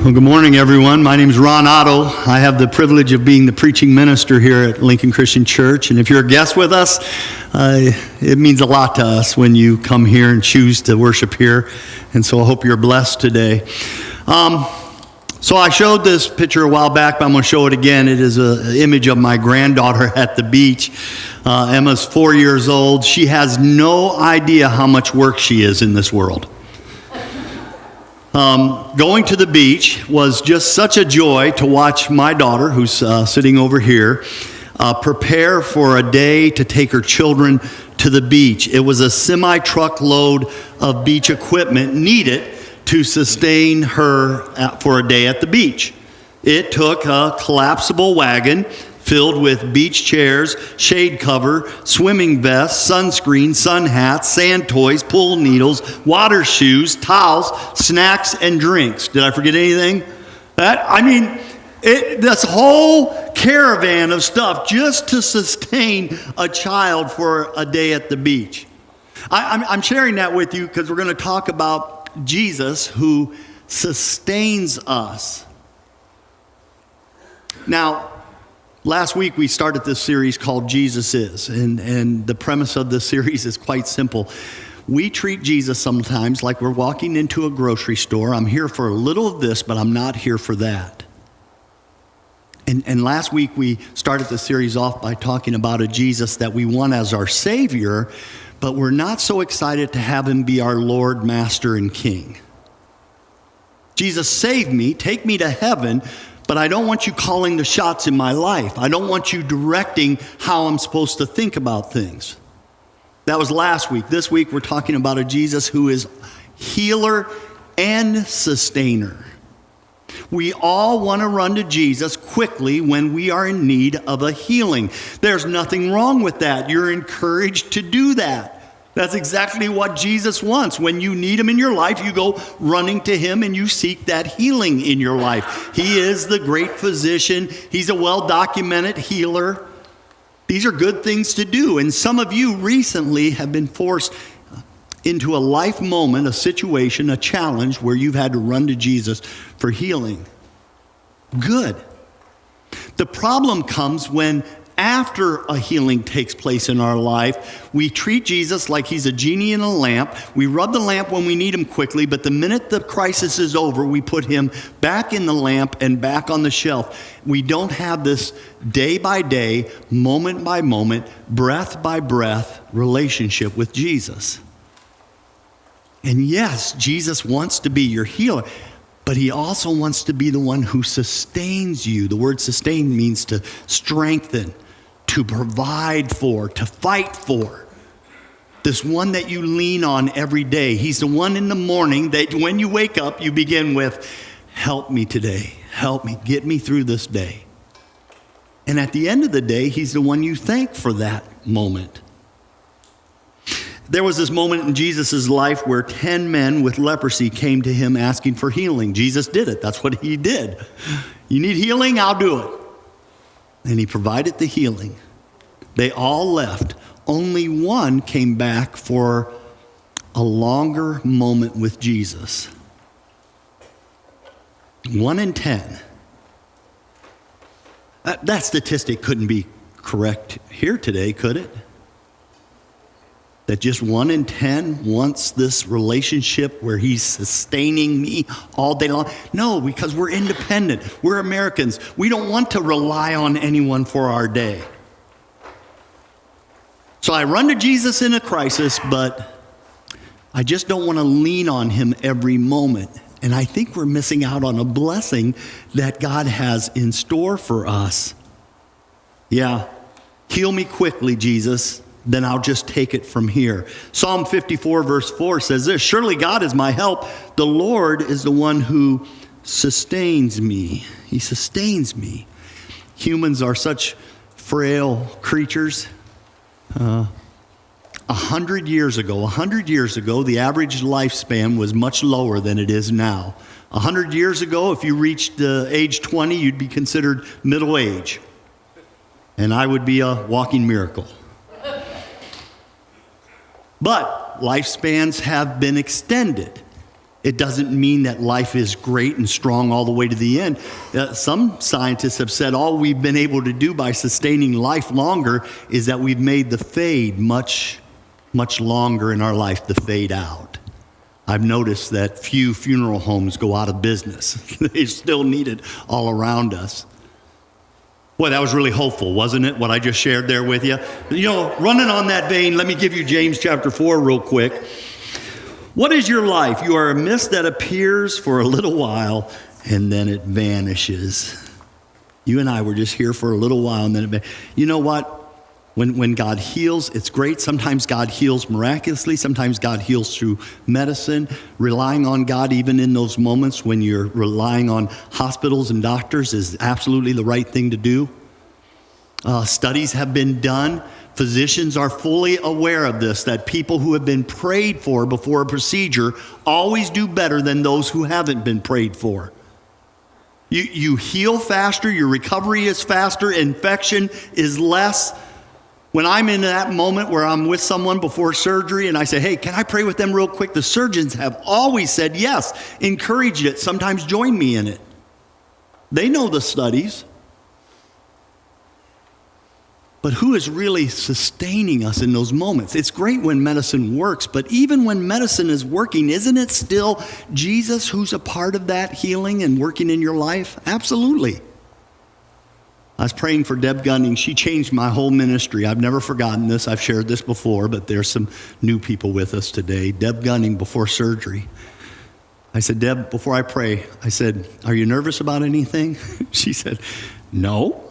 Well, good morning, everyone. My name is Ron Otto. I have the privilege of being the preaching minister here at Lincoln Christian Church. And if you're a guest with us, it means a lot to us when you come here and choose to worship here. And so I hope you're blessed today. So I showed this picture a while back, but I'm going to show it again. It is an image of my granddaughter at the beach. Emma's 4 years old. She has no idea how much work she is in this world. Going to the beach was just such a joy to watch my daughter, who's sitting over here, prepare for a day to take her children to the beach. It was a semi-truck load of beach equipment needed to sustain her for a day at the beach. It took a collapsible wagon filled with beach chairs, shade cover, swimming vests, sunscreen, sun hats, sand toys, pool needles, water shoes, towels, snacks, and drinks. Did I forget anything? This whole caravan of stuff just to sustain a child for a day at the beach. I'm sharing that with you because we're going to talk about Jesus who sustains us. Now, last week we started this series called Jesus Is, and the premise of this series is quite simple. We treat Jesus sometimes like we're walking into a grocery store. I'm here for a little of this, but I'm not here for that. And last week we started the series off by talking about a Jesus that we want as our Savior, but we're not so excited to have him be our Lord, Master, and King. Jesus, save me, take me to heaven, but I don't want you calling the shots in my life. I don't want you directing how I'm supposed to think about things. That was last week. This week we're talking about a Jesus who is healer and sustainer. We all want to run to Jesus quickly when we are in need of a healing. There's nothing wrong with that. You're encouraged to do that. That's exactly what Jesus wants. When you need him in your life, you go running to him and you seek that healing in your life. He is the great physician. He's a well-documented healer. These are good things to do. And some of you recently have been forced into a life moment, a situation, a challenge where you've had to run to Jesus for healing. Good. The problem comes when after a healing takes place in our life, we treat Jesus like he's a genie in a lamp. We rub the lamp when we need him quickly, but the minute the crisis is over, we put him back in the lamp and back on the shelf. We don't have this day by day, moment by moment, breath by breath relationship with Jesus. And yes, Jesus wants to be your healer, but he also wants to be the one who sustains you. The word sustain means to strengthen, to provide for, to fight for. This one that you lean on every day. He's the one in the morning that when you wake up, you begin with, help me today. Help me. Get me through this day. And at the end of the day, he's the one you thank for that moment. There was this moment in Jesus' life where 10 men with leprosy came to him asking for healing. Jesus did it. That's what he did. You need healing? I'll do it. And he provided the healing. They all left. Only one came back for a longer moment with Jesus. 1 in 10. That statistic couldn't be correct here today, could it? That just 1 in 10 wants this relationship where he's sustaining me all day long. No, because we're independent. We're Americans. We don't want to rely on anyone for our day. So I run to Jesus in a crisis, but I just don't want to lean on him every moment. And I think we're missing out on a blessing that God has in store for us. Yeah, heal me quickly, Jesus. Then I'll just take it from here. Psalm 54 verse 4 says this, surely God is my help. The Lord is the one who sustains me. He sustains me. Humans are such frail creatures. 100 years ago, the average lifespan was much lower than it is now. 100 years ago, if you reached age 20, you'd be considered middle age. And I would be a walking miracle. But lifespans have been extended. It doesn't mean that life is great and strong all the way to the end. Some scientists have said all we've been able to do by sustaining life longer is that we've made the fade much, much longer in our life, the fade out. I've noticed that few funeral homes go out of business. They still need it all around us. Boy, that was really hopeful, wasn't it, what I just shared there with you? You know, running on that vein, let me give you James chapter 4 real quick. What is your life? You are a mist that appears for a little while and then it vanishes. You and I were just here for a little while and then it vanishes. You know what? When God heals, it's great. Sometimes God heals miraculously. Sometimes God heals through medicine. Relying on God even in those moments when you're relying on hospitals and doctors is absolutely the right thing to do. Studies have been done. Physicians are fully aware of this, that people who have been prayed for before a procedure always do better than those who haven't been prayed for. You heal faster, your recovery is faster, infection is less. When I'm in that moment where I'm with someone before surgery and I say, hey, can I pray with them real quick? The surgeons have always said yes, encouraged it, sometimes join me in it. They know the studies. But who is really sustaining us in those moments? It's great when medicine works, but even when medicine is working, isn't it still Jesus who's a part of that healing and working in your life? Absolutely. I was praying for Deb Gunning. She changed my whole ministry. I've never forgotten this. I've shared this before, but there's some new people with us today. Deb Gunning before surgery. I said, Deb, before I pray, I said, are you nervous about anything? She said, no.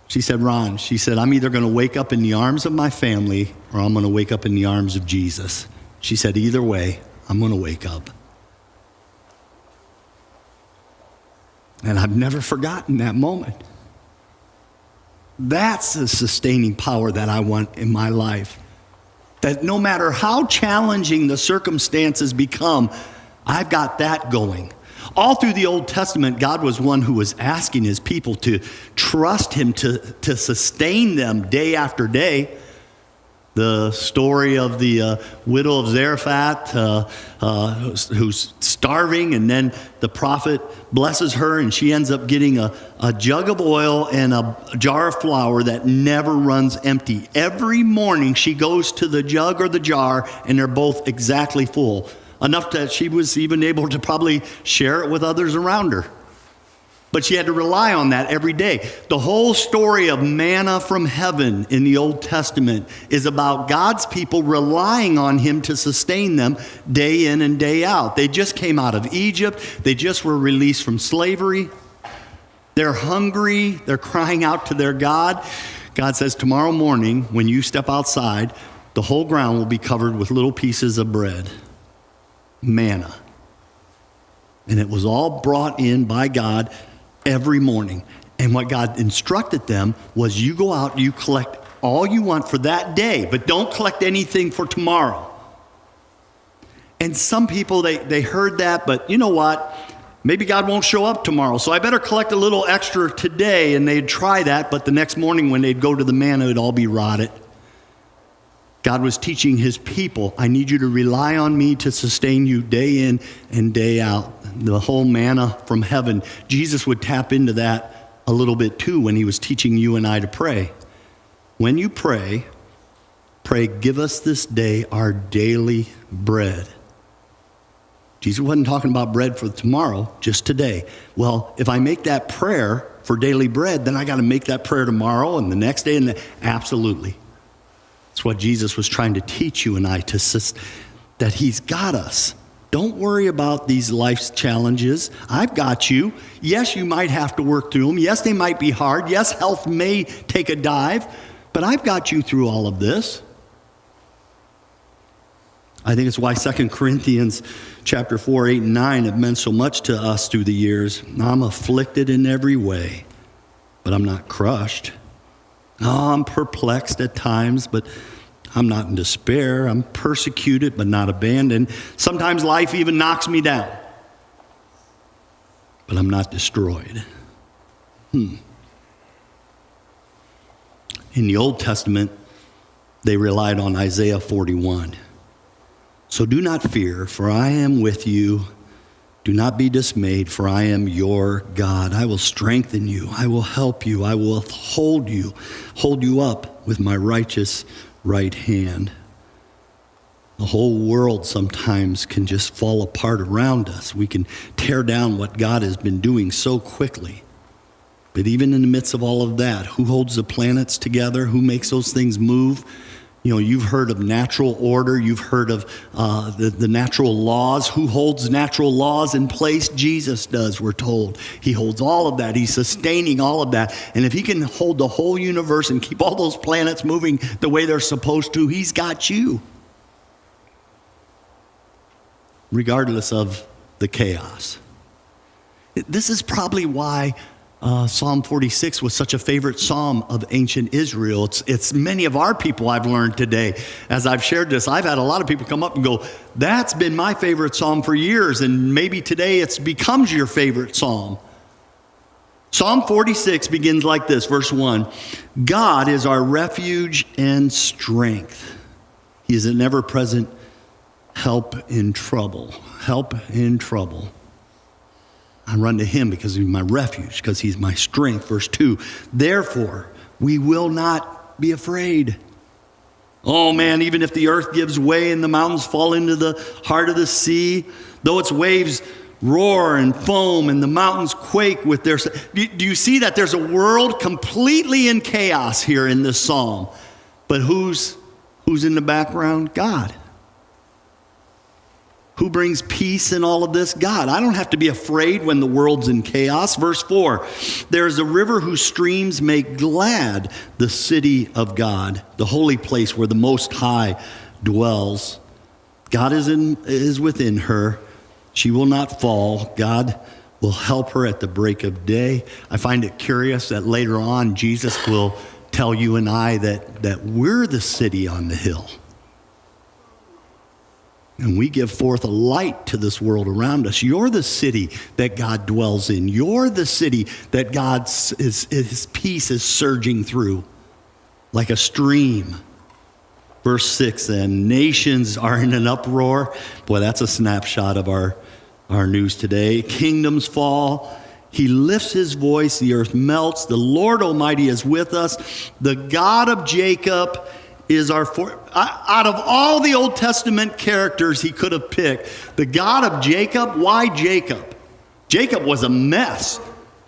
She said, Ron, she said, I'm either going to wake up in the arms of my family or I'm going to wake up in the arms of Jesus. She said, either way, I'm going to wake up. And I've never forgotten that moment. That's the sustaining power that I want in my life. That no matter how challenging the circumstances become, I've got that going. All through the Old Testament, God was one who was asking his people to trust him to sustain them day after day. The story of the widow of Zarephath who's starving, and then the prophet blesses her, and she ends up getting a jug of oil and a jar of flour that never runs empty. Every morning she goes to the jug or the jar, and they're both exactly full. Enough that she was even able to probably share it with others around her. But she had to rely on that every day. The whole story of manna from heaven in the Old Testament is about God's people relying on him to sustain them day in and day out. They just came out of Egypt. They just were released from slavery. They're hungry. They're crying out to their God. God says, tomorrow morning, when you step outside, the whole ground will be covered with little pieces of bread. Manna. And it was all brought in by God every morning. And what God instructed them was, you go out, you collect all you want for that day, but don't collect anything for tomorrow. And some people, they heard that, but you know what? Maybe God won't show up tomorrow, so I better collect a little extra today. And they'd try that, but the next morning when they'd go to the manna, it'd all be rotted. God was teaching his people, I need you to rely on me to sustain you day in and day out. The whole manna from heaven. Jesus would tap into that a little bit too when he was teaching you and I to pray. When you pray, give us this day our daily bread. Jesus wasn't talking about bread for tomorrow, just today. Well, if I make that prayer for daily bread, then I got to make that prayer tomorrow and the next day. Absolutely. That's what Jesus was trying to teach you and I, that he's got us. Don't worry about these life's challenges. I've got you. Yes, you might have to work through them. Yes, they might be hard. Yes, health may take a dive, but I've got you through all of this. I think it's why 2 Corinthians chapter 4, 8, and 9 have meant so much to us through the years. I'm afflicted in every way, but I'm not crushed. Oh, I'm perplexed at times, but I'm not in despair. I'm persecuted, but not abandoned. Sometimes life even knocks me down, but I'm not destroyed. In the Old Testament, they relied on Isaiah 41. So do not fear, for I am with you. Do not be dismayed, for I am your God. I will strengthen you. I will help you. I will hold you up with my righteous right hand. The whole world sometimes can just fall apart around us. We can tear down what God has been doing so quickly. But even in the midst of all of that, who holds the planets together? Who makes those things move? You know, you've heard of natural order. You've heard of the natural laws. Who holds natural laws in place? Jesus does, we're told. He holds all of that. He's sustaining all of that. And if he can hold the whole universe and keep all those planets moving the way they're supposed to, he's got you. Regardless of the chaos. This is probably why Psalm 46 was such a favorite psalm of ancient Israel. It's many of our people I've learned today. As I've shared this, I've had a lot of people come up and go, that's been my favorite psalm for years, and maybe today it becomes your favorite psalm. Psalm 46 begins like this, verse 1. God is our refuge and strength. He is an ever-present help in trouble. Help in trouble. I run to him because he's my refuge, because he's my strength. Verse 2, therefore, we will not be afraid. Oh man, even if the earth gives way and the mountains fall into the heart of the sea, though its waves roar and foam and the mountains quake with their... Do you see that there's a world completely in chaos here in this psalm? But who's in the background? God. Who brings peace in all of this? God. I don't have to be afraid when the world's in chaos. Verse 4, there is a river whose streams make glad the city of God, the holy place where the Most High dwells. God is within her. She will not fall. God will help her at the break of day. I find it curious that later on Jesus will tell you and I that we're the city on the hill. And we give forth a light to this world around us. You're the city that God dwells in. You're the city that his peace is surging through like a stream. Verse 6 then, nations are in an uproar. Boy, that's a snapshot of our news today. Kingdoms fall. He lifts his voice. The earth melts. The Lord Almighty is with us. The God of Jacob is our... Out of all the Old Testament characters he could have picked, the God of Jacob, why Jacob? Jacob was a mess.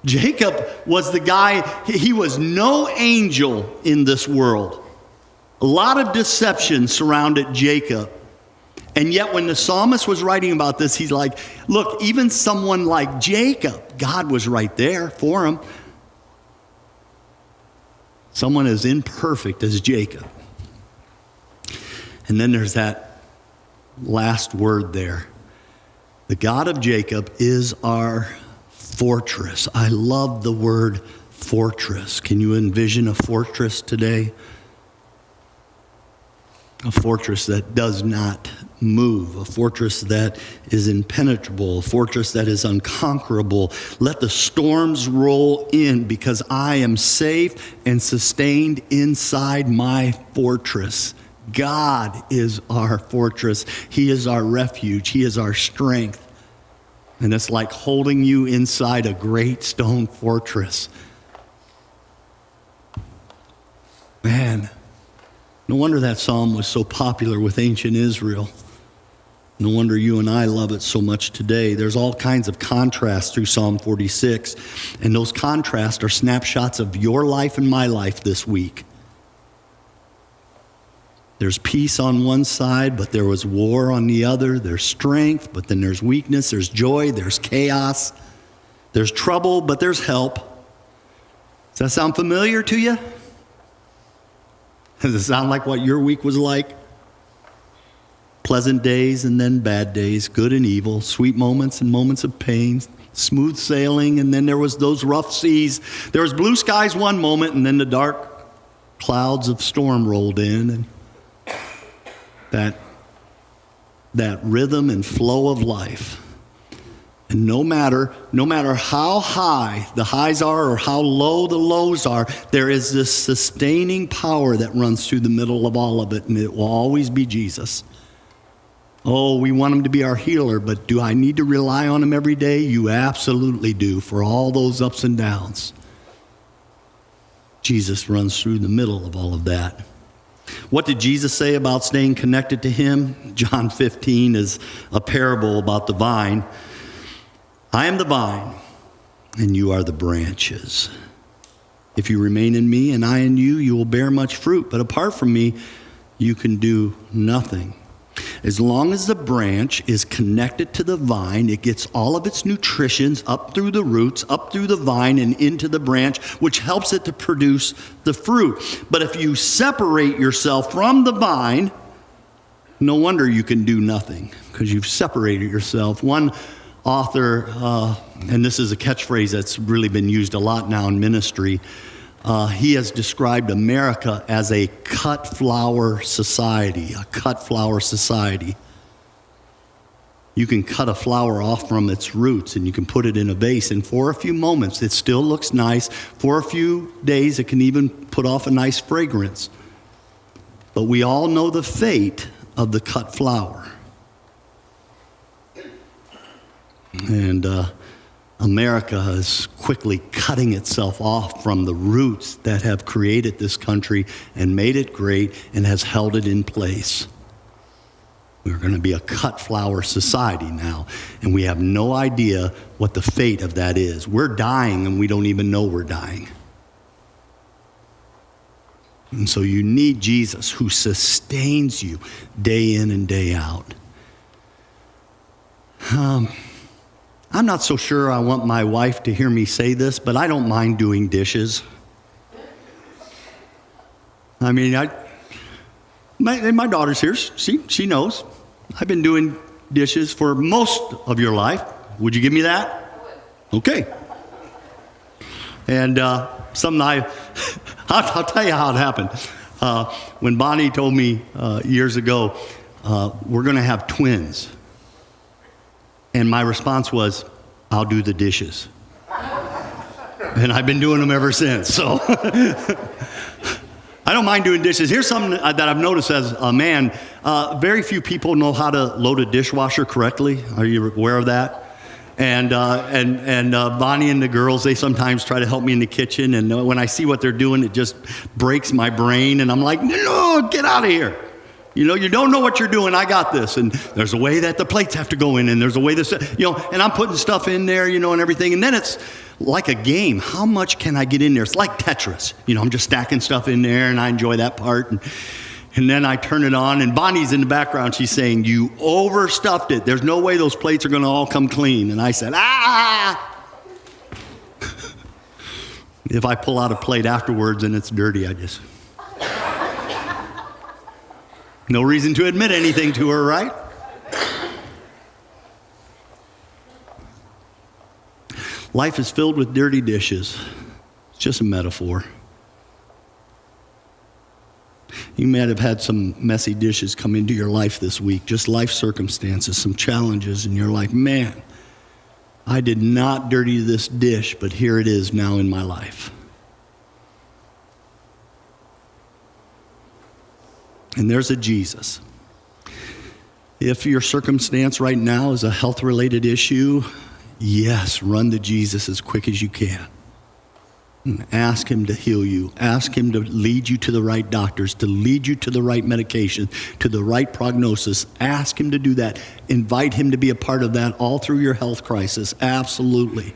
Jacob was the guy, he was no angel in this world. A lot of deception surrounded Jacob. And yet when the psalmist was writing about this, he's like, look, even someone like Jacob, God was right there for him. Someone as imperfect as Jacob. And then there's that last word there. The God of Jacob is our fortress. I love the word fortress. Can you envision a fortress today? A fortress that does not move. A fortress that is impenetrable. A fortress that is unconquerable. Let the storms roll in because I am safe and sustained inside my fortress. God is our fortress. He is our refuge. He is our strength. And it's like holding you inside a great stone fortress. Man, no wonder that psalm was so popular with ancient Israel. No wonder you and I love it so much today. There's all kinds of contrasts through Psalm 46. And those contrasts are snapshots of your life and my life this week. There's peace on one side, but there was war on the other. There's strength, but then there's weakness. There's joy. There's chaos. There's trouble, but there's help. Does that sound familiar to you? Does it sound like what your week was like? Pleasant days and then bad days, good and evil, sweet moments and moments of pain, smooth sailing, and then there was those rough seas. There was blue skies one moment, and then the dark clouds of storm rolled in, and that rhythm and flow of life. And no matter how high the highs are or how low the lows are, there is this sustaining power that runs through the middle of all of it, and it will always be Jesus. Oh, we want him to be our healer, but do I need to rely on him every day? You absolutely do, for all those ups and downs. Jesus runs through the middle of all of that. What did Jesus say about staying connected to him? John 15 is a parable about the vine. I am the vine, and you are the branches. If you remain in me and I in you, you will bear much fruit. But apart from me, you can do nothing. As long as the branch is connected to the vine, it gets all of its nutritions up through the roots, up through the vine, and into the branch, which helps it to produce the fruit. But if you separate yourself from the vine, no wonder you can do nothing, because you've separated yourself. One author, and this is a catchphrase that's really been used a lot now in ministry, he has described America as a cut flower society, a cut flower society. You can cut a flower off from its roots and you can put it in a vase, and for a few moments it still looks nice. For a few days it can even put off a nice fragrance. But we all know the fate of the cut flower. And America is quickly cutting itself off from the roots that have created this country and made it great and has held it in place. We're going to be a cut flower society now, and we have no idea what the fate of that is. We're dying, and we don't even know we're dying. And so you need Jesus, who sustains you day in and day out. I'm not so sure I want my wife to hear me say this, but I don't mind doing dishes. I mean, my daughter's here. She knows. I've been doing dishes for most of your life. Would you give me that? Okay. And something I'll tell you how it happened. When Bonnie told me years ago, we're going to have twins. And my response was, I'll do the dishes. And I've been doing them ever since. So I don't mind doing dishes. Here's something that I've noticed as a man. Very few people know how to load a dishwasher correctly. Are you aware of that? And Bonnie and the girls, they sometimes try to help me in the kitchen. And when I see what they're doing, it just breaks my brain. And I'm like, no, get out of here. You know, you don't know what you're doing. I got this. And there's a way that the plates have to go in, and there's a way this, and I'm putting stuff in there, and everything. And then it's like a game. How much can I get in there? It's like Tetris. I'm just stacking stuff in there, and I enjoy that part. And then I turn it on, and Bonnie's in the background. She's saying, you overstuffed it. There's no way those plates are going to all come clean. And I said, If I pull out a plate afterwards and it's dirty, I just... No reason to admit anything to her, right? Life is filled with dirty dishes. It's just a metaphor. You might have had some messy dishes come into your life this week, just life circumstances, some challenges, and you're like, man, I did not dirty this dish, but here it is now in my life. And there's a Jesus. If your circumstance right now is a health-related issue, yes, run to Jesus as quick as you can. And ask him to heal you. Ask him to lead you to the right doctors, to lead you to the right medication, to the right prognosis. Ask him to do that. Invite him to be a part of that all through your health crisis. Absolutely.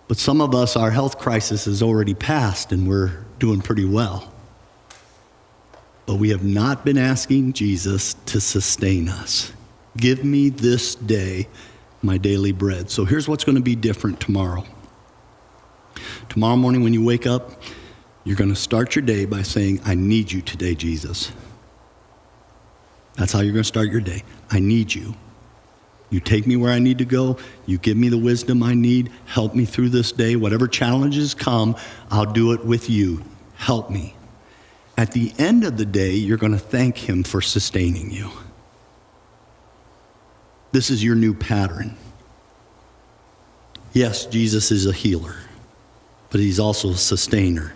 But some of us, our health crisis is already passed and we're doing pretty well. But we have not been asking Jesus to sustain us. Give me this day my daily bread. So here's what's going to be different tomorrow. Tomorrow morning when you wake up, you're going to start your day by saying, I need you today, Jesus. That's how you're going to start your day. I need you. You take me where I need to go. You give me the wisdom I need. Help me through this day. Whatever challenges come, I'll do it with you. Help me. At the end of the day, you're going to thank him for sustaining you. This is your new pattern. Yes, Jesus is a healer, but he's also a sustainer.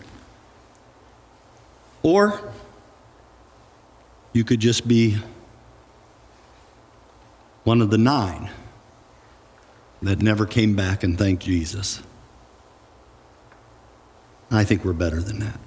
Or you could just be one of the 9 that never came back and thanked Jesus. I think we're better than that.